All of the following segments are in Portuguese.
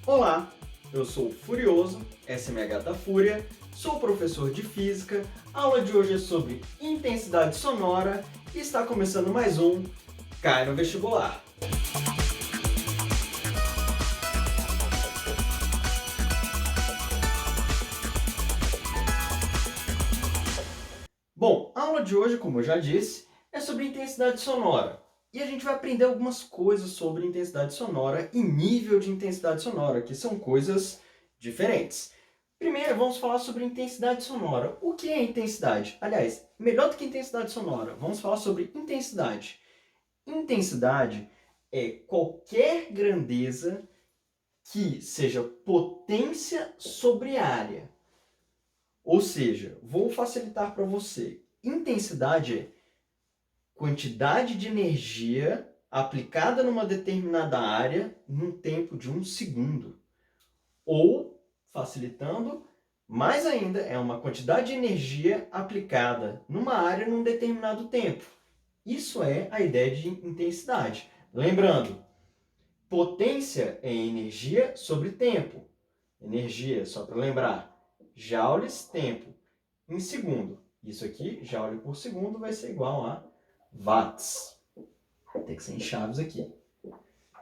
Olá, eu sou o Furioso, SMH da Fúria, sou professor de Física, a aula de hoje é sobre intensidade sonora e está começando mais um Cai no Vestibular. Bom, a aula de hoje, como eu já disse, é sobre intensidade sonora. E a gente vai aprender algumas coisas sobre intensidade sonora e nível de intensidade sonora, que são coisas diferentes. Primeiro, vamos falar sobre intensidade sonora. O que é intensidade? Aliás, melhor do que intensidade sonora, vamos falar sobre intensidade. Intensidade é qualquer grandeza que seja potência sobre área. Ou seja, vou facilitar para você. Intensidade é quantidade de energia aplicada numa determinada área num tempo de 1 segundo. Ou, facilitando, mais ainda, é uma quantidade de energia aplicada numa área num determinado tempo. Isso é a ideia de intensidade. Lembrando, potência é energia sobre tempo. Energia, só para lembrar, joules, tempo, em segundo. Isso aqui, joule por segundo, vai ser igual a watts. Tem que ser em chaves aqui,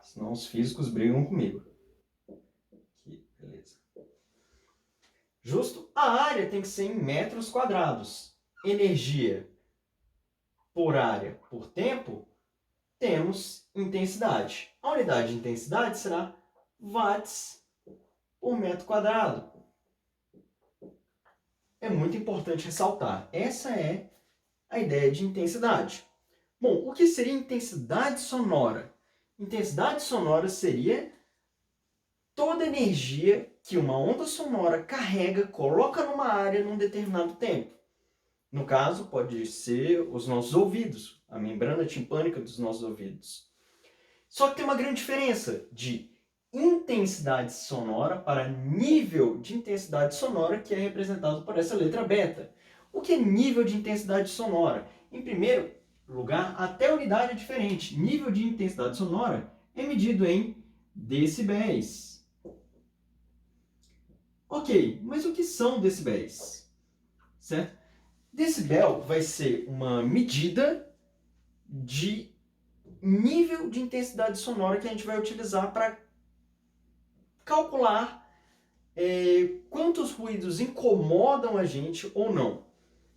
senão os físicos brigam comigo. Aqui, beleza. Justo? A área tem que ser em metros quadrados. Energia por área por tempo, temos intensidade. A unidade de intensidade será watts por metro quadrado. É muito importante ressaltar. Essa é a ideia de intensidade. Bom, o que seria intensidade sonora? Intensidade sonora seria toda energia que uma onda sonora carrega, coloca numa área num determinado tempo. No caso, pode ser os nossos ouvidos, a membrana timpânica dos nossos ouvidos. Só que tem uma grande diferença de intensidade sonora para nível de intensidade sonora, que é representado por essa letra beta. O que é nível de intensidade sonora? Em primeiro lugar, até a unidade é diferente. Nível de intensidade sonora é medido em decibéis. Ok, mas o que são decibéis? Certo? Decibel vai ser uma medida de nível de intensidade sonora que a gente vai utilizar para calcular quantos ruídos incomodam a gente ou não.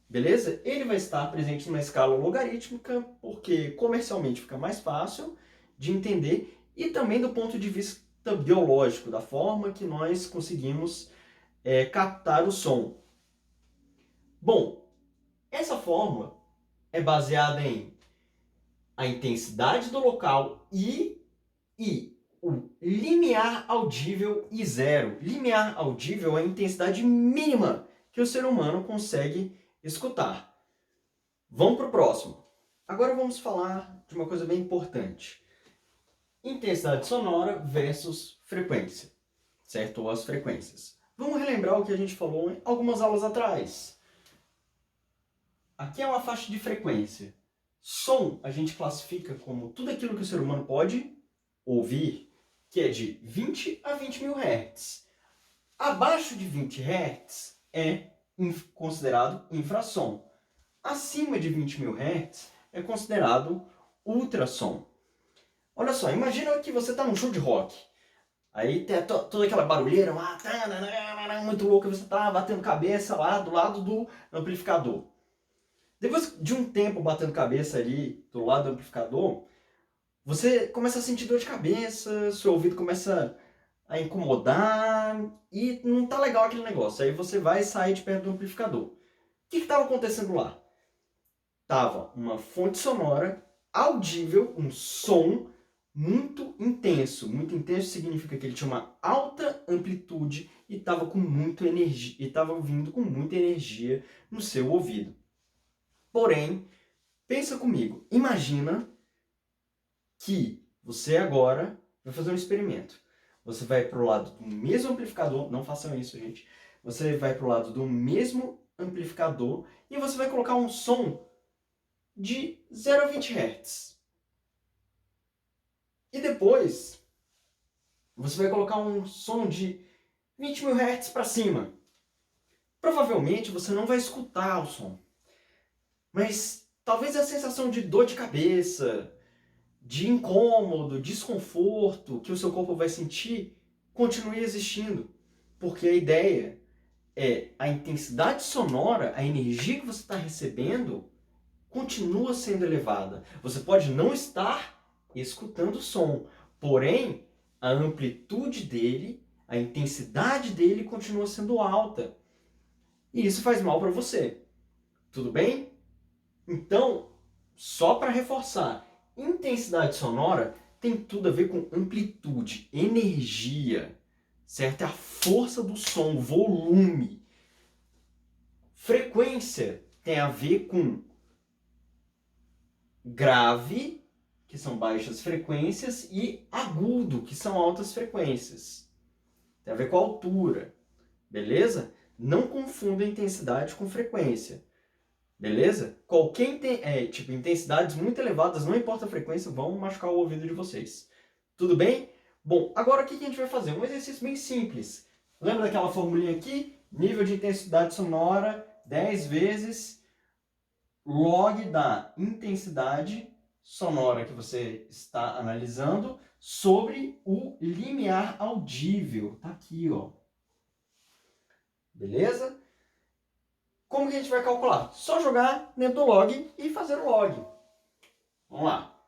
Beleza? Ele vai estar presente numa escala logarítmica, porque comercialmente fica mais fácil de entender, e também do ponto de vista biológico, da forma que nós conseguimos captar o som. Bom, essa fórmula é baseada em a intensidade do local e o limiar audível e zero. Limiar audível é a intensidade mínima que o ser humano consegue escutar. Vamos para o próximo. Agora vamos falar de uma coisa bem importante. Intensidade sonora versus frequência, certo? Ou as frequências. Vamos relembrar o que a gente falou em algumas aulas atrás. Aqui é uma faixa de frequência. Som a gente classifica como tudo aquilo que o ser humano pode ouvir, que é de 20 a 20 mil Hz. Abaixo de 20 Hz é considerado infrassom. Acima de 20 mil Hz é considerado ultrassom. Olha só, imagina que você está num show de rock. Aí tem toda aquela barulheira lá, muito louca, você está batendo cabeça lá do lado do amplificador. Depois de um tempo batendo cabeça ali do lado do amplificador, você começa a sentir dor de cabeça, seu ouvido começa a incomodar e não tá legal aquele negócio. Aí você vai sair de perto do amplificador. O que estava acontecendo lá? Tava uma fonte sonora audível, um som muito intenso. Muito intenso significa que ele tinha uma alta amplitude e estava com muita energia, e estava vindo com muita energia no seu ouvido. Porém, pensa comigo, imagina que você agora vai fazer um experimento. Você vai para o lado do mesmo amplificador, não façam isso, gente. Você vai para o lado do mesmo amplificador e você vai colocar um som de 0 a 20 Hz. E depois você vai colocar um som de 20 mil Hz para cima. Provavelmente você não vai escutar o som, mas talvez a sensação de dor de cabeça, de incômodo, desconforto que o seu corpo vai sentir continue existindo, porque a ideia é a intensidade sonora, a energia que você está recebendo continua sendo elevada. Você pode não estar escutando o som, porém a amplitude dele, a intensidade dele continua sendo alta. E isso faz mal para você. Tudo bem? Então, só para reforçar, intensidade sonora tem tudo a ver com amplitude, energia, certo? É a força do som, volume. Frequência tem a ver com grave, que são baixas frequências, e agudo, que são altas frequências. Tem a ver com a altura, beleza? Não confunda intensidade com frequência, beleza? Qualquer intensidades muito elevadas, não importa a frequência, vão machucar o ouvido de vocês. Tudo bem? Bom, agora o que a gente vai fazer? Um exercício bem simples. Lembra daquela formulinha aqui? Nível de intensidade sonora 10 vezes log da intensidade sonora que você está analisando sobre o limiar audível. Tá aqui, ó. Beleza? Como que a gente vai calcular? Só jogar dentro do log e fazer o log. Vamos lá.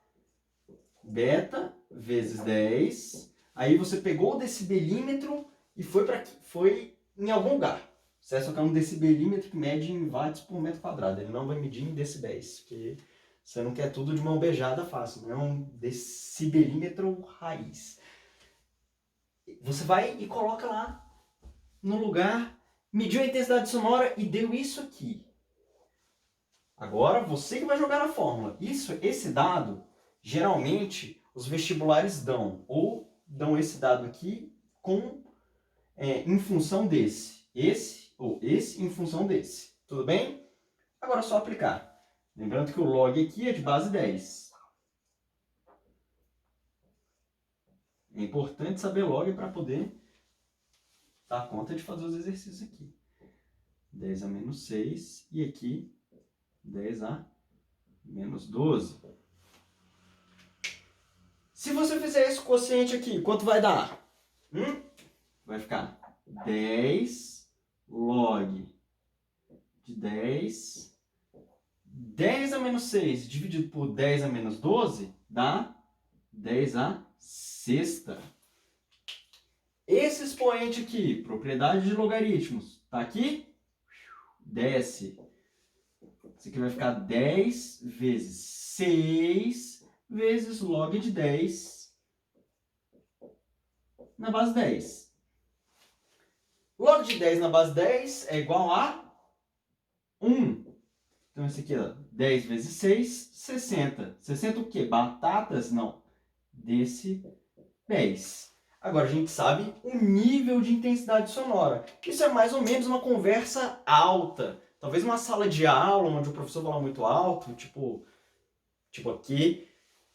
Beta vezes 10. Aí você pegou o decibelímetro e foi em algum lugar. Você só que é um decibelímetro que mede em watts por metro quadrado. Ele não vai medir em decibéis, porque você não quer tudo de mão beijada fácil. Não é um decibelímetro raiz. Você vai e coloca lá no lugar, mediu a intensidade sonora e deu isso aqui. Agora você que vai jogar na fórmula. Esse dado, geralmente, os vestibulares dão. Ou dão esse dado aqui em função desse. Esse ou esse em função desse. Tudo bem? Agora é só aplicar. Lembrando que o log aqui é de base 10. É importante saber log para poder dar conta de fazer os exercícios aqui. 10 a menos 6 e aqui 10 a menos 12. Se você fizer esse quociente aqui, quanto vai dar? Vai ficar 10 log de 10. 10 a menos 6 dividido por 10 a menos 12 dá 10 a sexta. Esse expoente aqui, propriedade de logaritmos, tá aqui? Desce. Isso aqui vai ficar 10 vezes 6 vezes log de 10 na base 10. Log de 10 na base 10 é igual a 1. Então, esse aqui, ó, 10 vezes 6, 60. 60 o quê? Batatas? Não. Decibéis. Agora, a gente sabe o nível de intensidade sonora. Isso é mais ou menos uma conversa alta. Talvez uma sala de aula onde o professor fala muito alto, tipo aqui.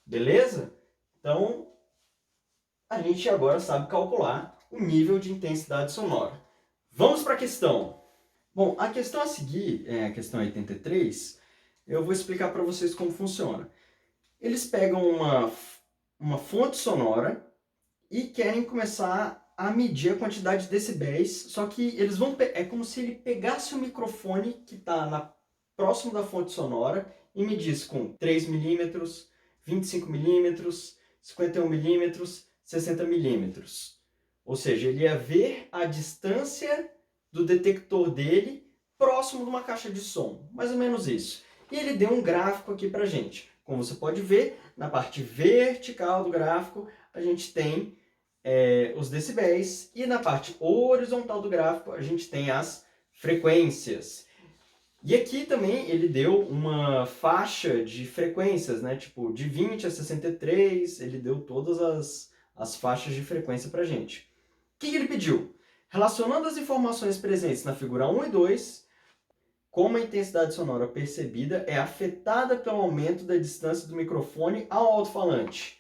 Beleza? Então, a gente agora sabe calcular o nível de intensidade sonora. Vamos para a questão. Bom, a questão a seguir, a questão 83, eu vou explicar para vocês como funciona. Eles pegam uma fonte sonora e querem começar a medir a quantidade de decibéis, só que eles vão... É como se ele pegasse o microfone que está próximo da fonte sonora e medisse com 3 milímetros, 25 milímetros, 51 milímetros, 60 milímetros. Ou seja, ele ia ver a distância do detector dele próximo de uma caixa de som. Mais ou menos isso. E ele deu um gráfico aqui pra gente. Como você pode ver, na parte vertical do gráfico, a gente tem os decibéis. E na parte horizontal do gráfico, a gente tem as frequências. E aqui também ele deu uma faixa de frequências, né? Tipo, de 20 a 63, ele deu todas as faixas de frequência pra gente. O que ele pediu? Relacionando as informações presentes na figura 1 e 2, como a intensidade sonora percebida é afetada pelo aumento da distância do microfone ao alto-falante.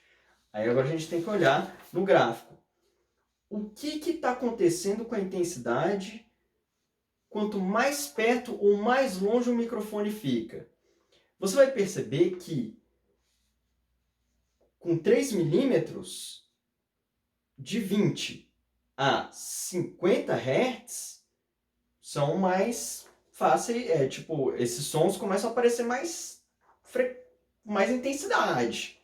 Aí agora a gente tem que olhar no gráfico. o que está acontecendo com a intensidade quanto mais perto ou mais longe o microfone fica. Você vai perceber que com 3 milímetros, de 20 a 50 Hz, são mais fáceis, esses sons começam a aparecer mais intensidade.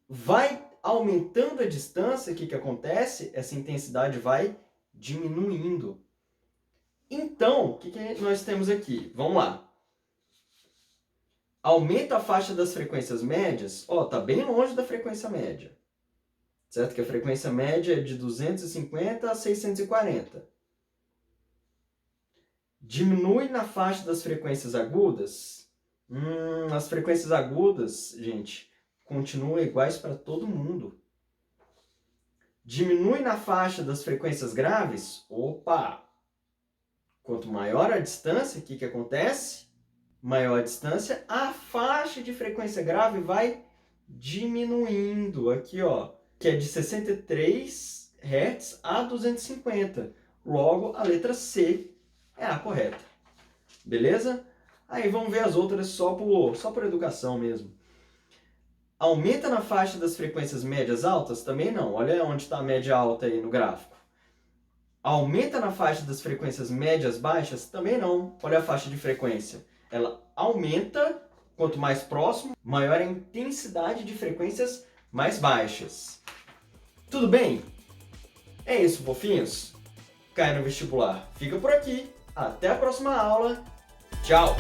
Vai aumentando a distância, o que acontece? Essa intensidade vai diminuindo. Então, o que nós temos aqui? Vamos lá. Aumenta a faixa das frequências médias, tá bem longe da frequência média. Certo? Que a frequência média é de 250 a 640. Diminui na faixa das frequências agudas. As frequências agudas, gente, continuam iguais para todo mundo. Diminui na faixa das frequências graves. Opa! Quanto maior a distância, o que acontece? Maior a distância, a faixa de frequência grave vai diminuindo. Aqui, que é de 63 Hz a 250. Logo, a letra C é a correta. Beleza? Aí vamos ver as outras só por educação mesmo. Aumenta na faixa das frequências médias altas? Também não. Olha onde está a média alta aí no gráfico. Aumenta na faixa das frequências médias baixas? Também não. Olha a faixa de frequência. Ela aumenta, quanto mais próximo, maior a intensidade de frequências mais baixas. Tudo bem? É isso, fofinhos. Cai no vestibular. Fica por aqui. Até a próxima aula. Tchau!